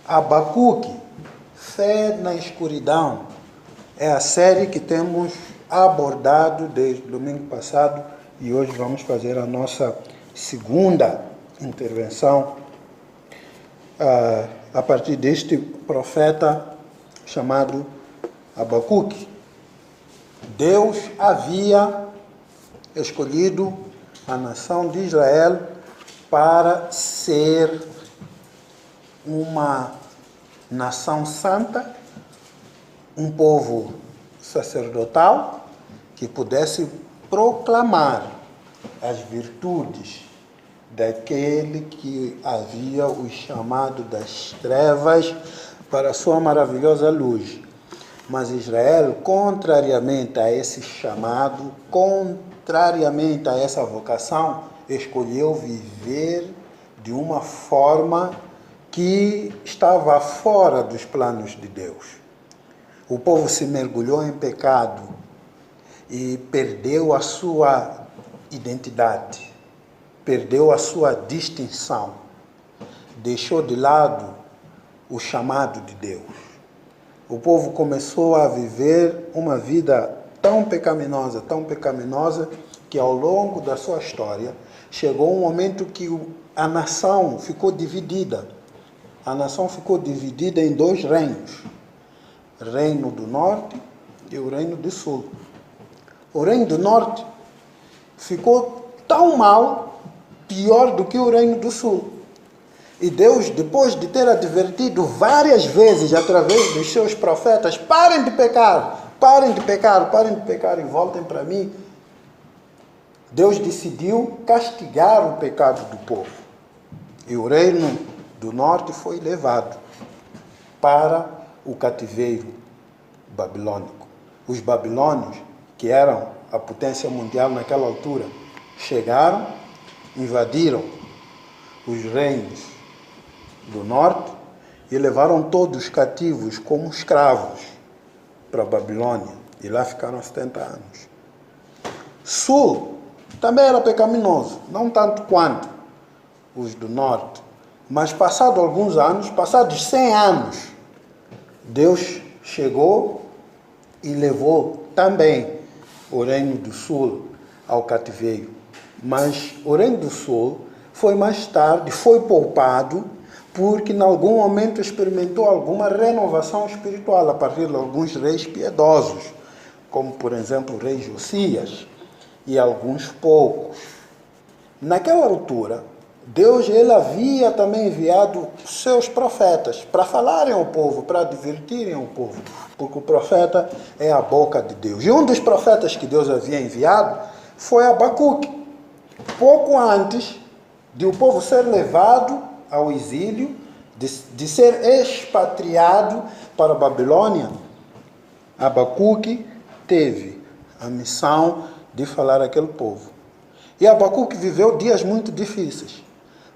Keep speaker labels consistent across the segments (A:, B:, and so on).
A: Abacuque, Fé na Escuridão, é a série que temos abordado desde o domingo passado e hoje vamos fazer a nossa segunda intervenção a partir deste profeta chamado Abacuque. Deus havia escolhido a nação de Israel para ser uma nação santa, um povo sacerdotal que pudesse proclamar as virtudes daquele que havia o chamado das trevas para a sua maravilhosa luz. Mas Israel, contrariamente a esse chamado, contrariamente a essa vocação, escolheu viver de uma forma que estava fora dos planos de Deus. O povo se mergulhou em pecado e perdeu a sua identidade, perdeu a sua distinção, deixou de lado o chamado de Deus. O povo começou a viver uma vida tão pecaminosa, que ao longo da sua história chegou um momento que a nação ficou dividida. A nação ficou dividida em dois reinos, o reino do norte e o reino do sul. O reino do norte ficou tão mal, pior do que o reino do sul. E Deus, depois de ter advertido várias vezes através dos seus profetas, parem de pecar e voltem para mim, Deus decidiu castigar o pecado do povo. E o reino do norte foi levado para o cativeiro babilônico. Os babilônios, que eram a potência mundial naquela altura, chegaram, invadiram os reinos do norte e levaram todos cativos como escravos para a Babilônia. E lá ficaram 70 anos. Sul também era pecaminoso, não tanto quanto os do norte. Mas passados alguns anos, passados 100 anos, Deus chegou e levou também o reino do sul ao cativeiro. Mas o reino do sul foi mais tarde, foi poupado, porque em algum momento experimentou alguma renovação espiritual a partir de alguns reis piedosos, como por exemplo o rei Josias e alguns poucos. Naquela altura, Deus ele havia também enviado seus profetas para falarem ao povo, para advertirem ao povo, porque o profeta é a boca de Deus. E um dos profetas que Deus havia enviado foi Abacuque. Pouco antes de o povo ser levado ao exílio, de ser expatriado para a Babilônia, Abacuque teve a missão de falar àquele povo. E Abacuque viveu dias muito difíceis.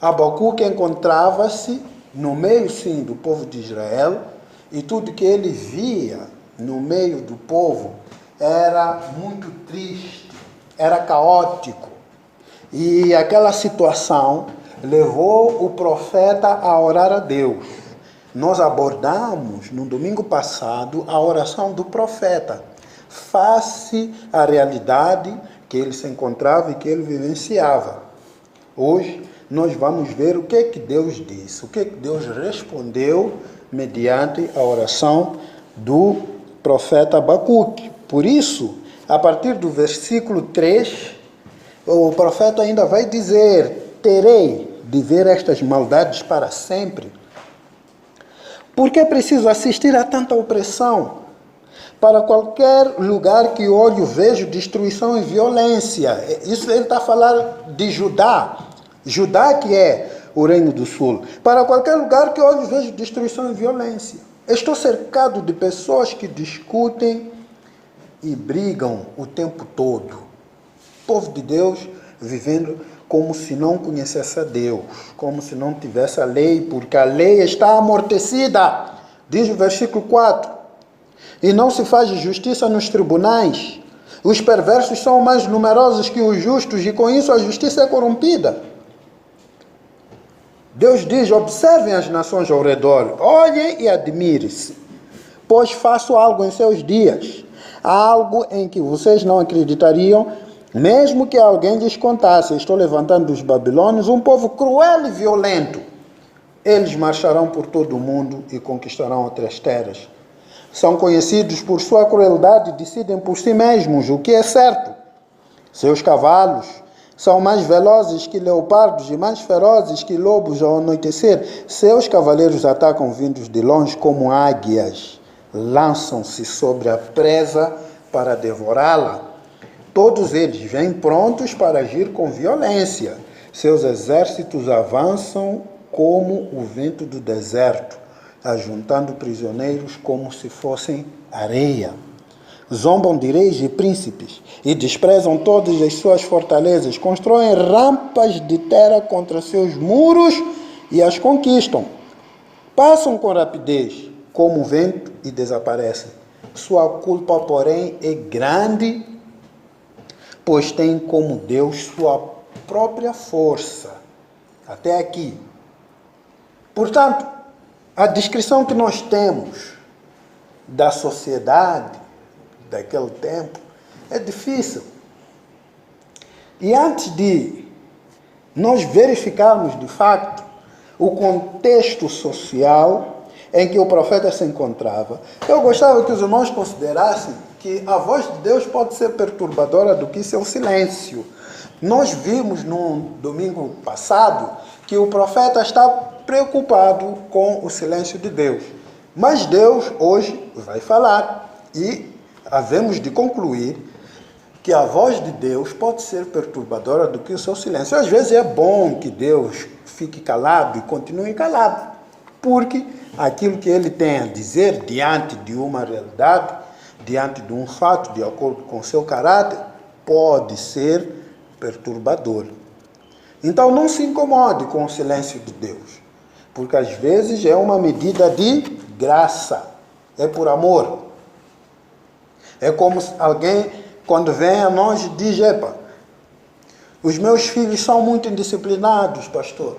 A: Abacuque encontrava-se no meio, sim, do povo de Israel, e tudo que ele via no meio do povo era muito triste, era caótico. E aquela situação levou o profeta a orar a Deus. Nós abordamos no domingo passado a oração do profeta, face à realidade que ele se encontrava e que ele vivenciava. Hoje, nós vamos ver o que Deus disse, o que Deus respondeu mediante a oração do profeta Abacuque. Por isso, a partir do versículo 3, o profeta ainda vai dizer: terei de ver estas maldades para sempre. Porque é preciso assistir a tanta opressão? Para qualquer lugar que olho, vejo destruição e violência. Isso ele está a falar de Judá. Judá que é o reino do sul. Para qualquer lugar que olho, vejo destruição e violência. Estou cercado de pessoas que discutem e brigam o tempo todo. O povo de Deus vivendo como se não conhecesse a Deus, como se não tivesse a lei, porque a lei está amortecida. Diz o versículo 4. E não se faz justiça nos tribunais. Os perversos são mais numerosos que os justos, e com isso a justiça é corrompida. Deus diz: observem as nações ao redor, olhem e admirem-se, pois faço algo em seus dias, algo em que vocês não acreditariam, mesmo que alguém lhes contasse. Estou levantando dos babilônios um povo cruel e violento. Eles marcharão por todo o mundo e conquistarão outras terras. São conhecidos por sua crueldade e decidem por si mesmos o que é certo. Seus cavalos são mais velozes que leopardos e mais ferozes que lobos ao anoitecer. Seus cavaleiros atacam vindos de longe como águias. Lançam-se sobre a presa para devorá-la. Todos eles vêm prontos para agir com violência. Seus exércitos avançam como o vento do deserto, ajuntando prisioneiros como se fossem areia. Zombam de reis e príncipes e desprezam todas as suas fortalezas. Constroem rampas de terra contra seus muros e as conquistam. Passam com rapidez como o vento e desaparecem. Sua culpa, porém, é grande, pois tem como Deus sua própria força. Até aqui. Portanto, a descrição que nós temos da sociedade daquele tempo é difícil. E antes de nós verificarmos de facto o contexto social em que o profeta se encontrava, eu gostava que os irmãos considerassem que a voz de Deus pode ser perturbadora do que seu silêncio. Nós vimos no domingo passado que o profeta está preocupado com o silêncio de Deus. Mas Deus hoje vai falar e havemos de concluir que a voz de Deus pode ser perturbadora do que o seu silêncio. Às vezes é bom que Deus fique calado e continue calado, porque aquilo que ele tem a dizer diante de uma realidade, diante de um fato, de acordo com o seu caráter, pode ser perturbador. Então não se incomode com o silêncio de Deus, porque às vezes é uma medida de graça, é por amor. É como se alguém, quando vem a nós, diz: epa, os meus filhos são muito indisciplinados, pastor.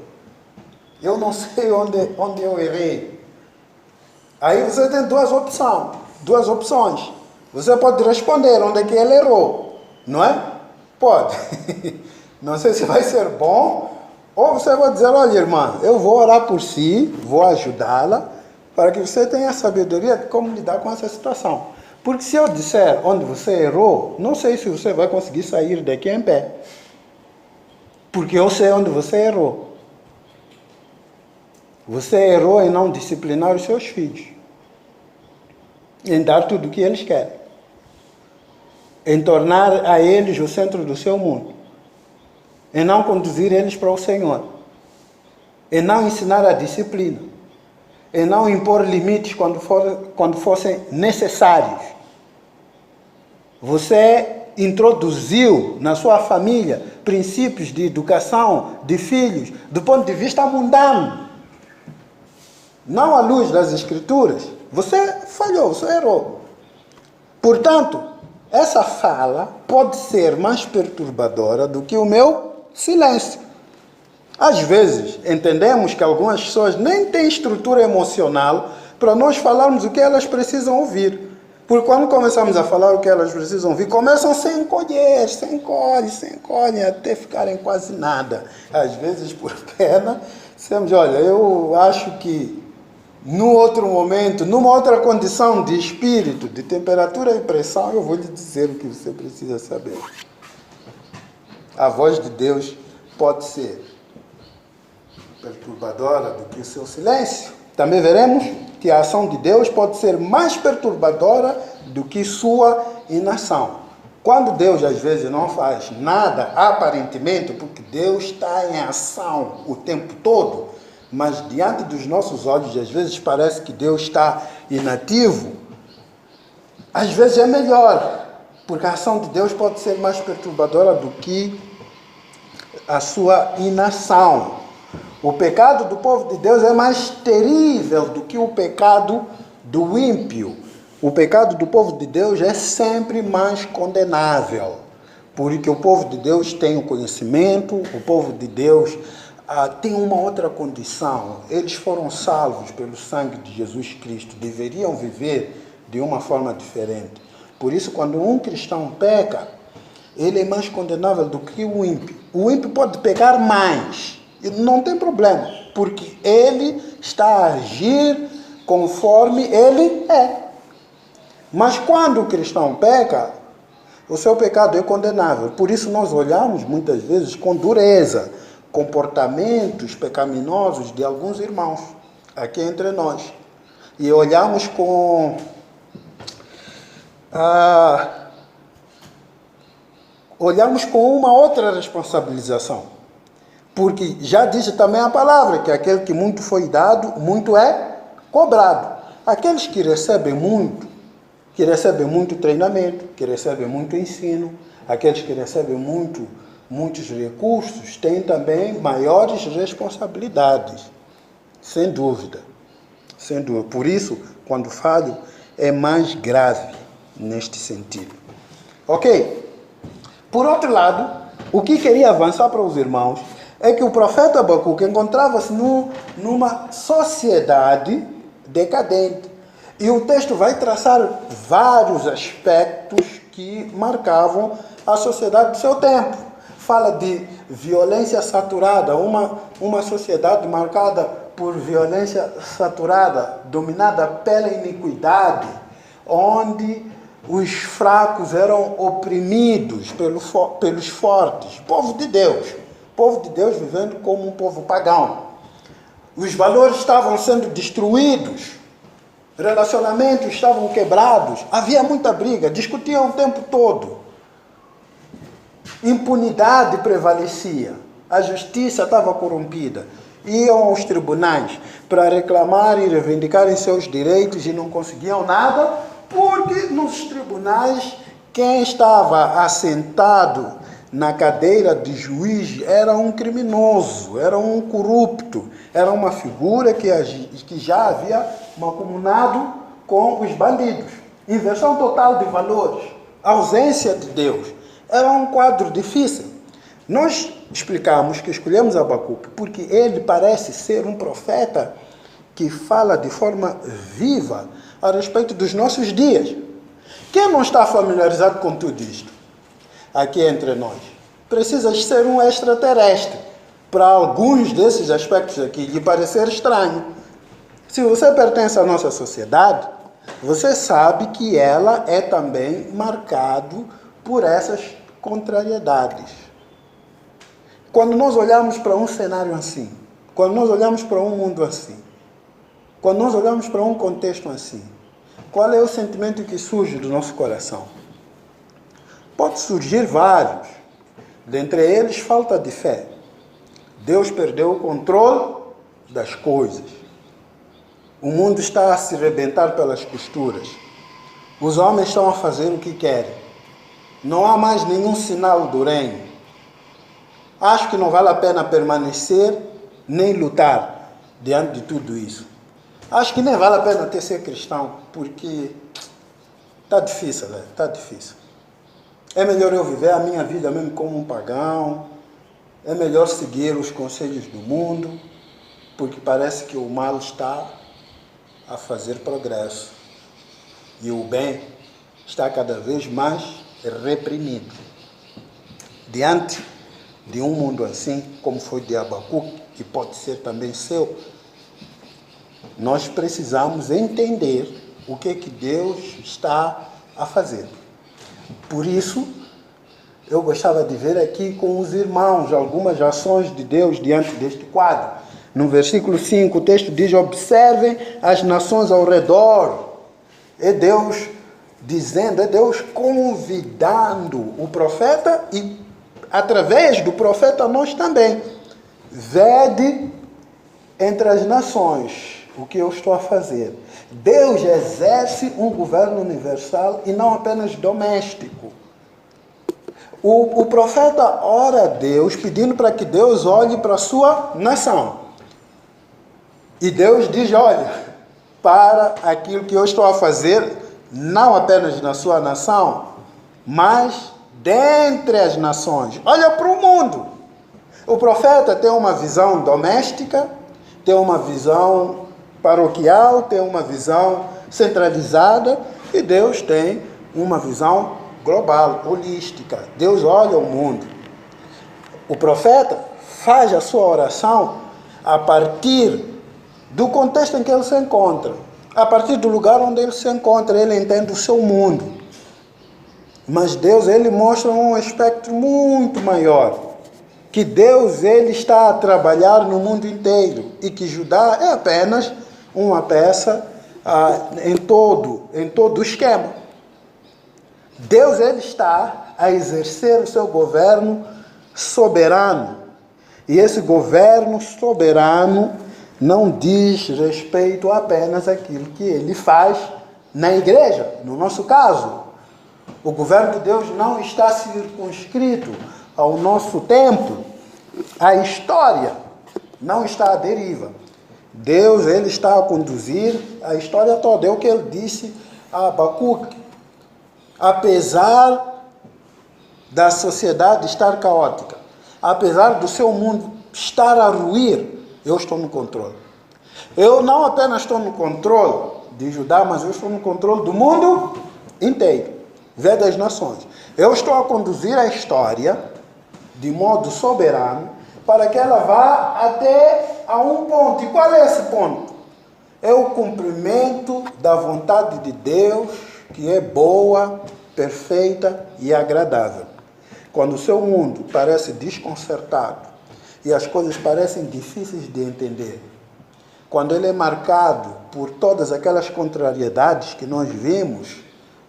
A: Eu não sei onde eu errei. Aí você tem duas opções. Você pode responder onde é que ele errou, não é? Pode. Não sei se vai ser bom, ou você vai dizer: olha, irmã, eu vou orar por si, vou ajudá-la, para que você tenha sabedoria de como lidar com essa situação. Porque se eu disser onde você errou, não sei se você vai conseguir sair daqui em pé. Porque eu sei onde você errou. Você errou em não disciplinar os seus filhos, em dar tudo o que eles querem, em tornar a eles o centro do seu mundo, em não conduzir eles para o Senhor, em não ensinar a disciplina, em não impor limites quando fossem necessários. Você introduziu na sua família princípios de educação de filhos do ponto de vista mundano, não à luz das Escrituras. Você falhou, você errou. Portanto, essa fala pode ser mais perturbadora do que o meu silêncio. Às vezes, entendemos que algumas pessoas nem têm estrutura emocional para nós falarmos o que elas precisam ouvir. Porque quando começamos a falar o que elas precisam ouvir, começam a se encolher, se encolhem, até ficarem quase nada. Às vezes, por pena, dizemos: olha, eu acho que no outro momento, numa outra condição de espírito, de temperatura e pressão, eu vou lhe dizer o que você precisa saber. A voz de Deus pode ser perturbadora do que o seu silêncio. Também veremos que a ação de Deus pode ser mais perturbadora do que sua inação. Quando Deus às vezes não faz nada, aparentemente, porque Deus está em ação o tempo todo, mas diante dos nossos olhos, às vezes parece que Deus está inativo, às vezes é melhor, porque a ação de Deus pode ser mais perturbadora do que a sua inação. O pecado do povo de Deus é mais terrível do que o pecado do ímpio. O pecado do povo de Deus é sempre mais condenável, porque o povo de Deus tem o conhecimento, o povo de Deus tem uma outra condição. Eles foram salvos pelo sangue de Jesus Cristo, deveriam viver de uma forma diferente. Por isso, quando um cristão peca, ele é mais condenável do que o ímpio. O ímpio pode pecar mais, e não tem problema, porque ele está a agir conforme ele é. Mas quando o cristão peca, o seu pecado é condenável. Por isso nós olhamos muitas vezes com dureza comportamentos pecaminosos de alguns irmãos aqui entre nós. E olhamos com uma outra responsabilização. Porque já diz também a palavra que aquele que muito foi dado, muito é cobrado. Aqueles que recebem muito treinamento, que recebem muito ensino, aqueles que recebem muitos recursos, têm também maiores responsabilidades, sem dúvida. Por isso, quando falho, é mais grave neste sentido. Ok? Por outro lado, o que queria avançar para os irmãos é que o profeta Abacuque encontrava-se numa sociedade decadente. E o texto vai traçar vários aspectos que marcavam a sociedade do seu tempo. Fala de violência saturada, uma sociedade marcada por violência saturada, dominada pela iniquidade, onde os fracos eram oprimidos pelos fortes. Povo de Deus vivendo como um povo pagão. Os valores estavam sendo destruídos, relacionamentos estavam quebrados, havia muita briga, discutiam o tempo todo. Impunidade prevalecia, a justiça estava corrompida. Iam aos tribunais para reclamar e reivindicarem seus direitos e não conseguiam nada, porque nos tribunais quem estava assentado na cadeira de juiz era um criminoso, era um corrupto, era uma figura que já havia mancomunado com os bandidos. Inversão total de valores, ausência de Deus. Era um quadro difícil. Nós explicamos que escolhemos Abacuque porque ele parece ser um profeta que fala de forma viva a respeito dos nossos dias. Quem não está familiarizado com tudo isto? Aqui entre nós. Precisas ser um extraterrestre para alguns desses aspectos aqui lhe parecer estranho. Se você pertence à nossa sociedade, você sabe que ela é também marcado por essas contrariedades. Quando nós olhamos para um cenário assim, quando nós olhamos para um mundo assim, quando nós olhamos para um contexto assim, qual é o sentimento que surge do nosso coração? Pode surgir vários. Dentre eles, falta de fé. Deus perdeu o controle das coisas. O mundo está a se rebentar pelas costuras. Os homens estão a fazer o que querem. Não há mais nenhum sinal do reino. Acho que não vale a pena permanecer nem lutar diante de tudo isso. Acho que nem vale a pena ter ser cristão, porque está difícil, velho, está difícil. É melhor eu viver a minha vida mesmo como um pagão, é melhor seguir os conselhos do mundo, porque parece que o mal está a fazer progresso e o bem está cada vez mais reprimido. Diante de um mundo assim, como foi de Abacuque, que pode ser também seu, nós precisamos entender o que Deus está a fazer. Por isso, eu gostava de ver aqui com os irmãos algumas ações de Deus diante deste quadro. No versículo 5, o texto diz: observem as nações ao redor. É Deus dizendo, é Deus convidando o profeta e, através do profeta, nós também. Vede entre as nações o que eu estou a fazer. Deus exerce um governo universal e não apenas doméstico. O profeta ora a Deus pedindo para que Deus olhe para a sua nação. E Deus diz: olha, para aquilo que eu estou a fazer, não apenas na sua nação, mas dentre as nações. Olha para o mundo. O profeta tem uma visão doméstica, tem uma visão paroquial, tem uma visão centralizada, e Deus tem uma visão global, holística. Deus olha o mundo. O profeta faz a sua oração a partir do contexto em que ele se encontra, a partir do lugar onde ele se encontra. Ele entende o seu mundo. Mas Deus, ele mostra um espectro muito maior, que Deus, ele está a trabalhar no mundo inteiro, e que Judá é apenas uma peça em todo o esquema. Deus, ele está a exercer o seu governo soberano. E esse governo soberano não diz respeito apenas àquilo que ele faz na igreja. No nosso caso, o governo de Deus não está circunscrito ao nosso tempo. A história não está à deriva. Deus, ele está a conduzir a história toda. É o que ele disse a Abacuque. Apesar da sociedade estar caótica, apesar do seu mundo estar a ruir, eu estou no controle. Eu não apenas estou no controle de Judá, mas eu estou no controle do mundo inteiro. Vê das nações. Eu estou a conduzir a história de modo soberano para que ela vá até a um ponto. E qual é esse ponto? É o cumprimento da vontade de Deus, que é boa, perfeita e agradável. Quando o seu mundo parece desconcertado e as coisas parecem difíceis de entender, quando ele é marcado por todas aquelas contrariedades que nós vimos,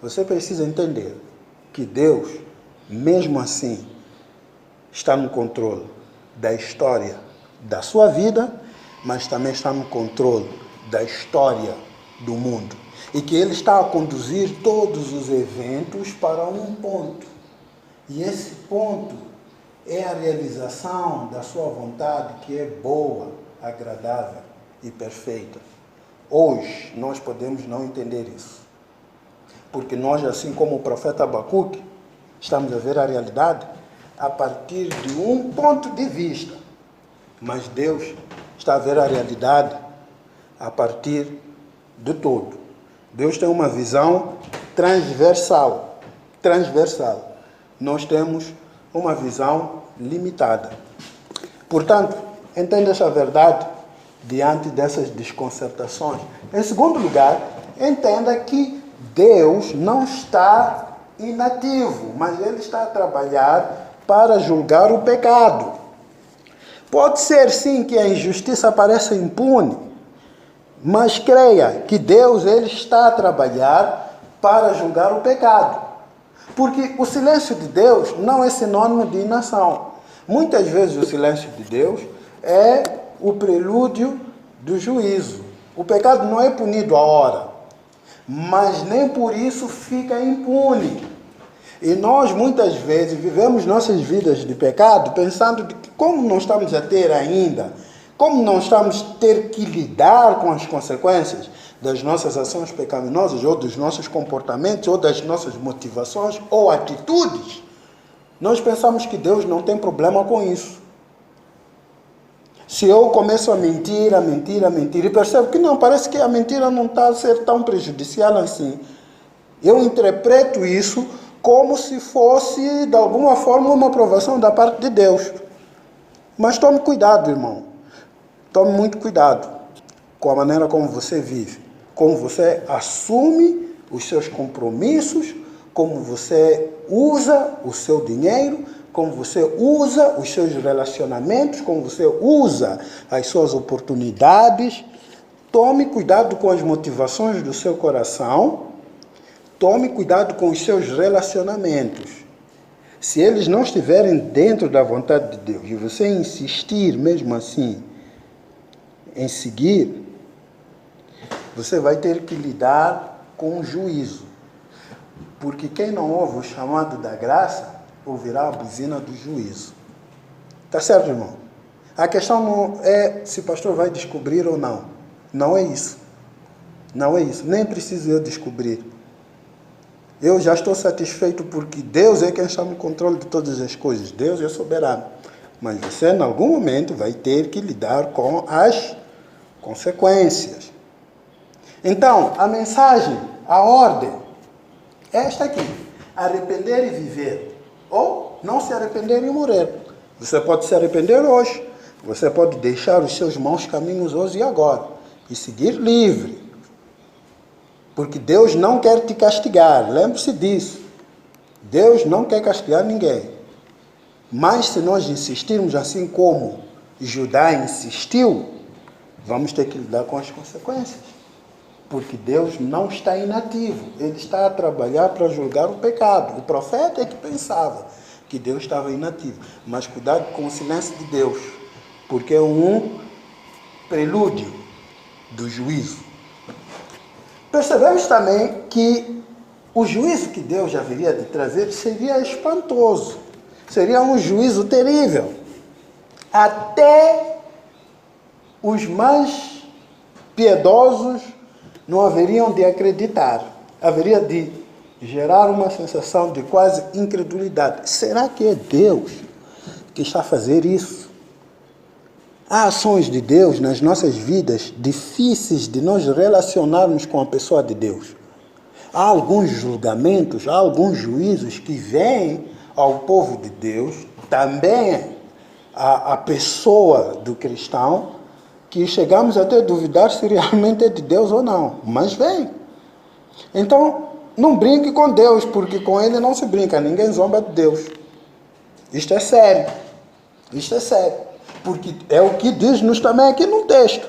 A: você precisa entender que Deus, mesmo assim, está no controle da história da sua vida, mas também está no controle da história do mundo. E que Ele está a conduzir todos os eventos para um ponto. E esse ponto é a realização da sua vontade, que é boa, agradável e perfeita. Hoje, nós podemos não entender isso. Porque nós, assim como o profeta Abacuque, estamos a ver a realidade a partir de um ponto de vista. Mas Deus está a ver a realidade a partir de todo. Deus tem uma visão transversal. Nós temos uma visão limitada. Portanto, entenda essa verdade diante dessas desconcertações. Em segundo lugar, entenda que Deus não está inativo, mas Ele está a trabalhar para julgar o pecado. Pode ser sim que a injustiça pareça impune, mas creia que Deus, ele está a trabalhar para julgar o pecado. Porque o silêncio de Deus não é sinônimo de inação. Muitas vezes o silêncio de Deus é o prelúdio do juízo. O pecado não é punido à hora, mas nem por isso fica impune. E nós muitas vezes vivemos nossas vidas de pecado pensando de que como não estamos a ter ainda, como não estamos a ter que lidar com as consequências das nossas ações pecaminosas, ou dos nossos comportamentos, ou das nossas motivações, ou atitudes, nós pensamos que Deus não tem problema com isso. Se eu começo a mentir, e percebo que não, parece que a mentira não está a ser tão prejudicial assim, eu interpreto isso como se fosse, de alguma forma, uma aprovação da parte de Deus. Mas tome cuidado, irmão. Tome muito cuidado com a maneira como você vive, como você assume os seus compromissos, como você usa o seu dinheiro, como você usa os seus relacionamentos, como você usa as suas oportunidades. Tome cuidado com as motivações do seu coração. Tome cuidado com os seus relacionamentos. Se eles não estiverem dentro da vontade de Deus e você insistir mesmo assim em seguir, você vai ter que lidar com o juízo. Porque quem não ouve o chamado da graça, ouvirá a buzina do juízo. Tá certo, irmão? A questão não é se o pastor vai descobrir ou não. Não é isso. Não é isso. Nem preciso eu descobrir. Eu já estou satisfeito porque Deus é quem está no controle de todas as coisas. Deus é soberano. mas você, em algum momento, vai ter que lidar com as consequências. Então, a mensagem, a ordem, é esta aqui: arrepender e viver, ou não se arrepender e morrer. Você pode se arrepender hoje, você pode deixar os seus maus caminhos hoje e agora, e seguir livre, porque Deus não quer te castigar, lembre-se disso. Deus não quer castigar ninguém, mas se nós insistirmos assim como Judá insistiu, vamos ter que lidar com as consequências. Porque Deus não está inativo, Ele está a trabalhar para julgar o pecado. O profeta é que pensava que Deus estava inativo. Mas cuidado com o silêncio de Deus, porque é um prelúdio do juízo. Percebemos também que o juízo que Deus haveria de trazer seria espantoso. Seria um juízo terrível. Até os mais piedosos não haveriam de acreditar. Haveria de gerar uma sensação de quase incredulidade. Será que é Deus que está a fazer isso? Há ações de Deus nas nossas vidas difíceis de nós relacionarmos com a pessoa de Deus. Há alguns julgamentos, há alguns juízos que vêm ao povo de Deus, também à pessoa do cristão, que chegamos até a duvidar se realmente é de Deus ou não, mas vem. Então, não brinque com Deus, porque com Ele não se brinca, ninguém zomba de Deus. Isto é sério, porque é o que diz-nos também aqui no texto.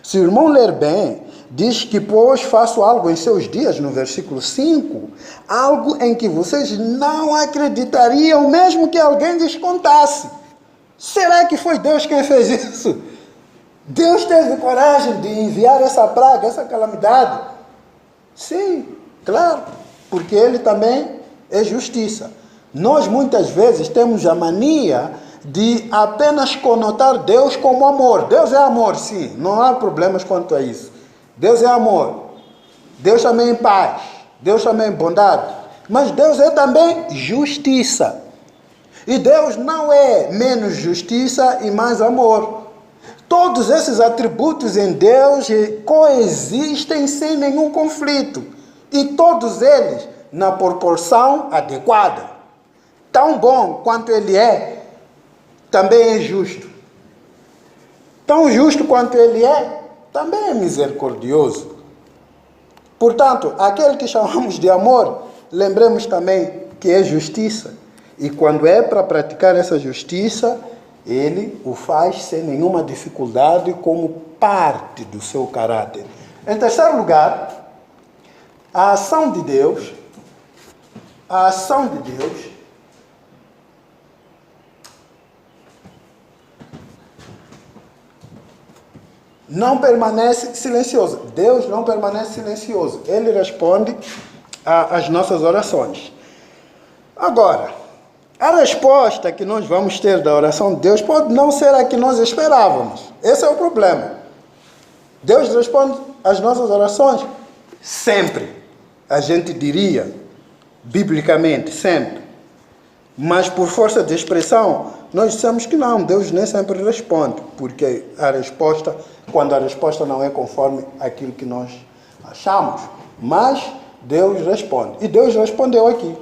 A: Se o irmão ler bem, diz que, pois, faço algo em seus dias, no versículo 5, algo em que vocês não acreditariam, mesmo que alguém lhes contasse. Será que foi Deus quem fez isso? Deus teve coragem de enviar essa praga, essa calamidade? Sim, claro, porque Ele também é justiça. Nós muitas vezes temos a mania de apenas conotar Deus como amor. Deus é amor, sim, não há problemas quanto a isso. Deus é amor, Deus também é paz, Deus também é bondade, mas Deus é também justiça. E Deus não é menos justiça e mais amor. Todos esses atributos em Deus coexistem sem nenhum conflito. E todos eles na proporção adequada. Tão bom quanto Ele é, também é justo. Tão justo quanto Ele é, também é misericordioso. Portanto, aquele que chamamos de amor, lembremos também que é justiça. E quando é para praticar essa justiça, Ele o faz sem nenhuma dificuldade como parte do seu caráter. Em terceiro lugar, a ação de Deus não permanece silencioso. Deus não permanece silencioso. Ele responde às nossas orações. Agora, a resposta que nós vamos ter da oração de Deus pode não ser a que nós esperávamos. Esse é o problema. Deus responde às nossas orações sempre. A gente diria, biblicamente, sempre. Mas por força de expressão, nós dissemos que não, Deus nem sempre responde, porque quando a resposta não é conforme aquilo que nós achamos, mas Deus responde. E Deus respondeu aqui.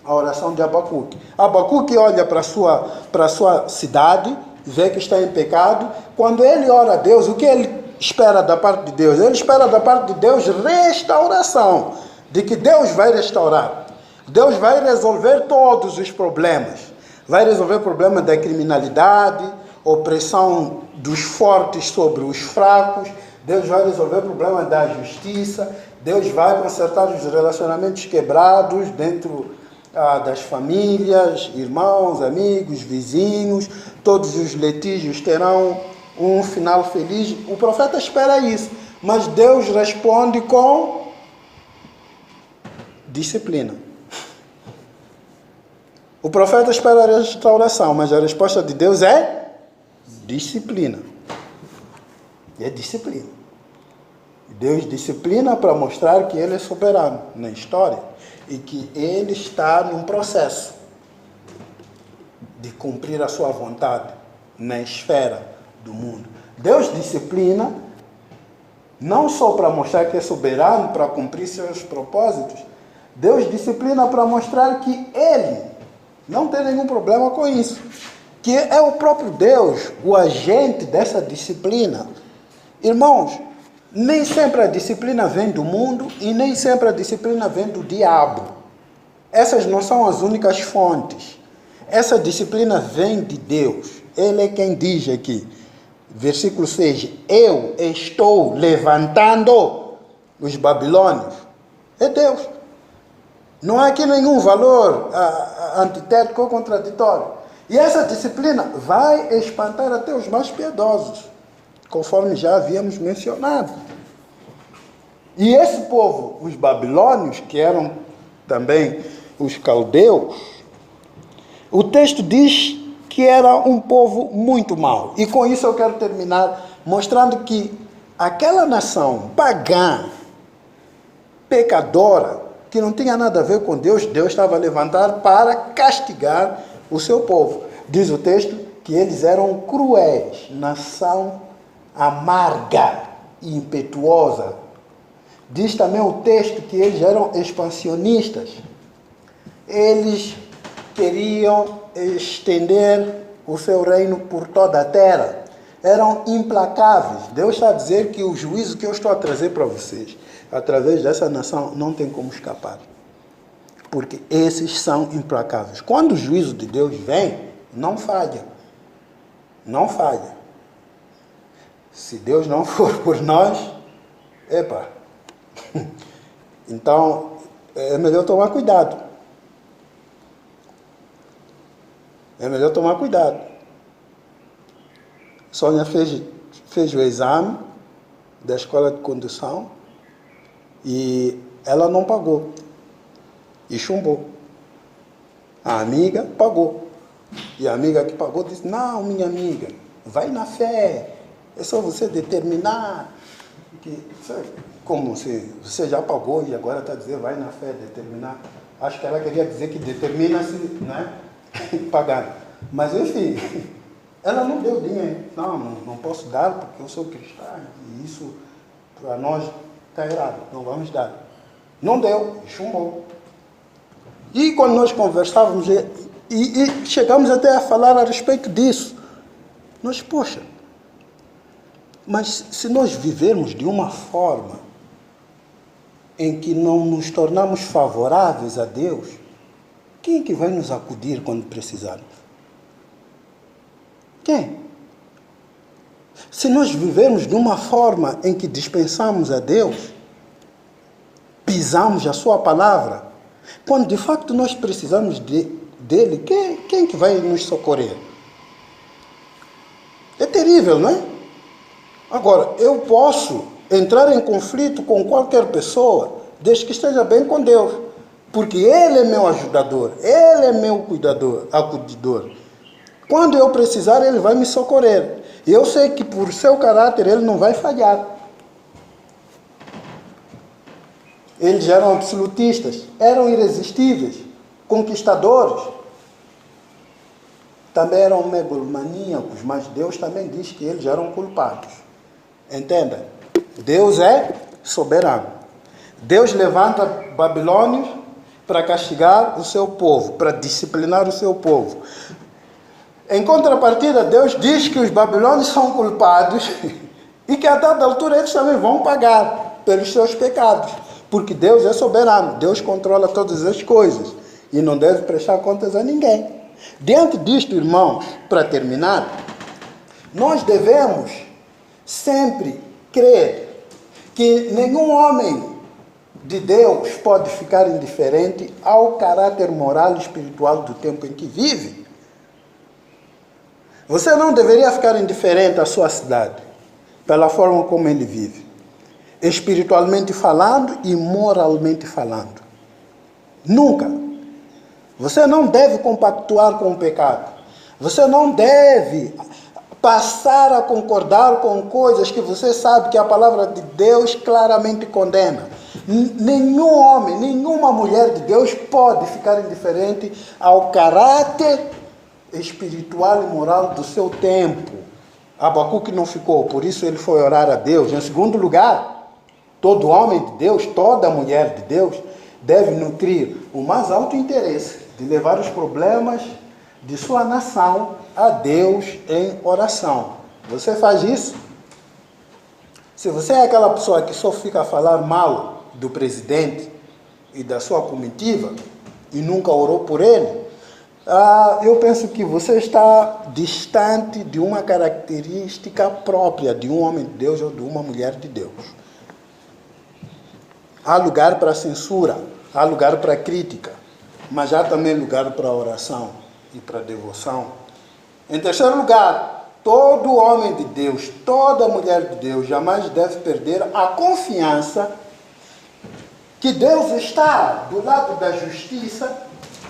A: A oração de Abacuque. Abacuque olha para a sua cidade, vê que está em pecado. Quando ele ora a Deus, o que ele espera da parte de Deus? Ele espera da parte de Deus restauração, de que Deus vai restaurar. Deus vai resolver todos os problemas. Vai resolver o problema da criminalidade, opressão dos fortes sobre os fracos. Deus vai resolver o problema da justiça. Deus vai consertar os relacionamentos quebrados dentro das famílias, irmãos, amigos, vizinhos. Todos os litígios terão um final feliz. O profeta espera isso, mas Deus responde com disciplina. O profeta espera a restauração, mas a resposta de Deus é disciplina. É disciplina. Deus disciplina para mostrar que Ele é soberano na história e que Ele está num processo. de cumprir a sua vontade na esfera do mundo. Deus disciplina não só para mostrar que é soberano, para cumprir seus propósitos. Deus disciplina para mostrar que Ele não tem nenhum problema com isso. Que é o próprio Deus, o agente dessa disciplina. Irmãos, nem sempre a disciplina vem do mundo e nem sempre a disciplina vem do diabo. Essas não são as únicas fontes. Essa disciplina vem de Deus. Ele é quem diz aqui, versículo 6, eu estou levantando os babilônios. É Deus. Não há aqui nenhum valor antitético ou contraditório. E essa disciplina vai espantar até os mais piedosos, conforme já havíamos mencionado. E esse povo, os babilônios, que eram também os caldeus, o texto diz que era um povo muito mau. E com isso eu quero terminar mostrando que aquela nação pagã, pecadora, que não tinha nada a ver com Deus, Deus estava a levantar para castigar o seu povo. Diz o texto que eles eram cruéis, nação amarga e impetuosa. Diz também o texto que eles eram expansionistas. Eles queriam estender o seu reino por toda a terra. Eram implacáveis. Deus está a dizer que o juízo que eu estou a trazer para vocês, através dessa nação, não tem como escapar. Porque esses são implacáveis. Quando o juízo de Deus vem, não falha. Não falha. Se Deus não for por nós, epa. Então, é melhor tomar cuidado. É melhor tomar cuidado. Sônia fez o exame da escola de condução e ela não pagou. E chumbou. A amiga pagou. E a amiga que pagou disse, não, minha amiga, vai na fé. É só você determinar. Como se você já pagou e agora está a dizer, vai na fé, determinar. Acho que ela queria dizer que determina-se, né? Pagar. Mas, enfim, ela não deu dinheiro. Não posso dar porque eu sou cristã. E isso, para nós, está errado. Não vamos dar. Não deu, chumbou. E quando nós conversávamos e chegamos até a falar a respeito disso, nós, poxa, mas se nós vivermos de uma forma em que não nos tornamos favoráveis a Deus, quem é que vai nos acudir quando precisarmos? Quem? Se nós vivermos de uma forma em que dispensamos a Deus, pisamos a sua palavra, quando de facto nós precisamos dele, quem que vai nos socorrer? É terrível, não é? Agora, eu posso entrar em conflito com qualquer pessoa, desde que esteja bem com Deus, porque Ele é meu ajudador, Ele é meu acudidor. Quando eu precisar, Ele vai me socorrer. E eu sei que por seu caráter, Ele não vai falhar. Eles eram absolutistas, eram irresistíveis, conquistadores. Também eram megalomaníacos, mas Deus também diz que eles eram culpados. Entenda? Deus é soberano. Deus levanta babilônios para castigar o seu povo, para disciplinar o seu povo. Em contrapartida, Deus diz que os babilônios são culpados e que a dada altura eles também vão pagar pelos seus pecados. Porque Deus é soberano, Deus controla todas as coisas e não deve prestar contas a ninguém. Diante disto, irmãos, para terminar, nós devemos sempre crer que nenhum homem de Deus pode ficar indiferente ao caráter moral e espiritual do tempo em que vive. Você não deveria ficar indiferente à sua cidade, pela forma como ele vive. Espiritualmente falando e moralmente falando. Nunca. Você não deve compactuar com o pecado. Você não deve passar a concordar com coisas que você sabe que a palavra de Deus claramente condena. Nenhum homem, nenhuma mulher de Deus pode ficar indiferente ao caráter espiritual e moral do seu tempo. Abacuque não ficou, por isso ele foi orar a Deus. Em segundo lugar, todo homem de Deus, toda mulher de Deus, deve nutrir o mais alto interesse de levar os problemas de sua nação a Deus em oração. Você faz isso? Se você é aquela pessoa que só fica a falar mal do presidente e da sua comitiva e nunca orou por ele, eu penso que você está distante de uma característica própria de um homem de Deus ou de uma mulher de Deus. Há lugar para censura, há lugar para crítica, mas há também lugar para oração e para devoção. Em terceiro lugar, todo homem de Deus, toda mulher de Deus jamais deve perder a confiança que Deus está do lado da justiça,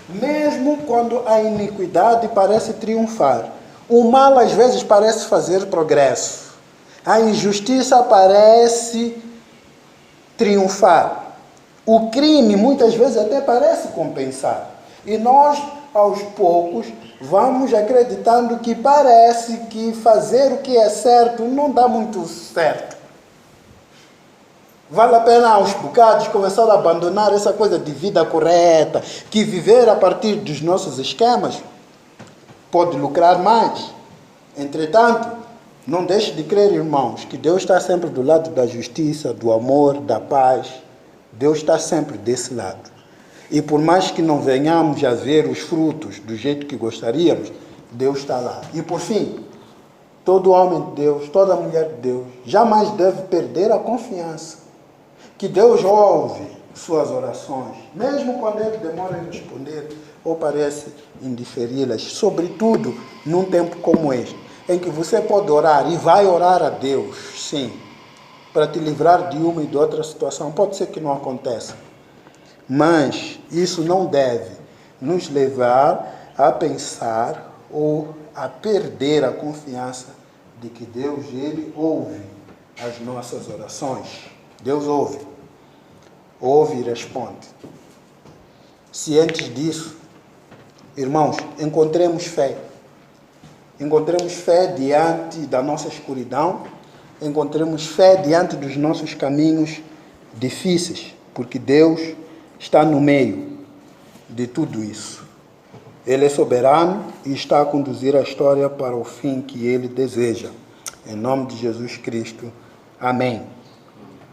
A: mesmo quando a iniquidade parece triunfar. O mal às vezes parece fazer progresso. A injustiça parece triunfar. O crime muitas vezes até parece compensar. E nós, aos poucos, vamos acreditando que parece que fazer o que é certo não dá muito certo. Vale a pena aos bocados começar a abandonar essa coisa de vida correta, que viver a partir dos nossos esquemas pode lucrar mais. Entretanto, não deixe de crer, irmãos, que Deus está sempre do lado da justiça, do amor, da paz. Deus está sempre desse lado. E por mais que não venhamos a ver os frutos do jeito que gostaríamos, Deus está lá. E por fim, todo homem de Deus, toda mulher de Deus, jamais deve perder a confiança que Deus ouve suas orações, mesmo quando Ele demora em responder ou parece indiferi-las, sobretudo num tempo como este, em que você pode orar e vai orar a Deus, sim, para te livrar de uma e de outra situação. Pode ser que não aconteça, mas isso não deve nos levar a pensar ou a perder a confiança de que Deus, Ele ouve as nossas orações. Deus ouve e responde. Cientes disso, irmãos, encontremos fé. Encontremos fé diante da nossa escuridão, encontremos fé diante dos nossos caminhos difíceis, porque Deus está no meio de tudo isso. Ele é soberano e está a conduzir a história para o fim que Ele deseja. Em nome de Jesus Cristo. Amém.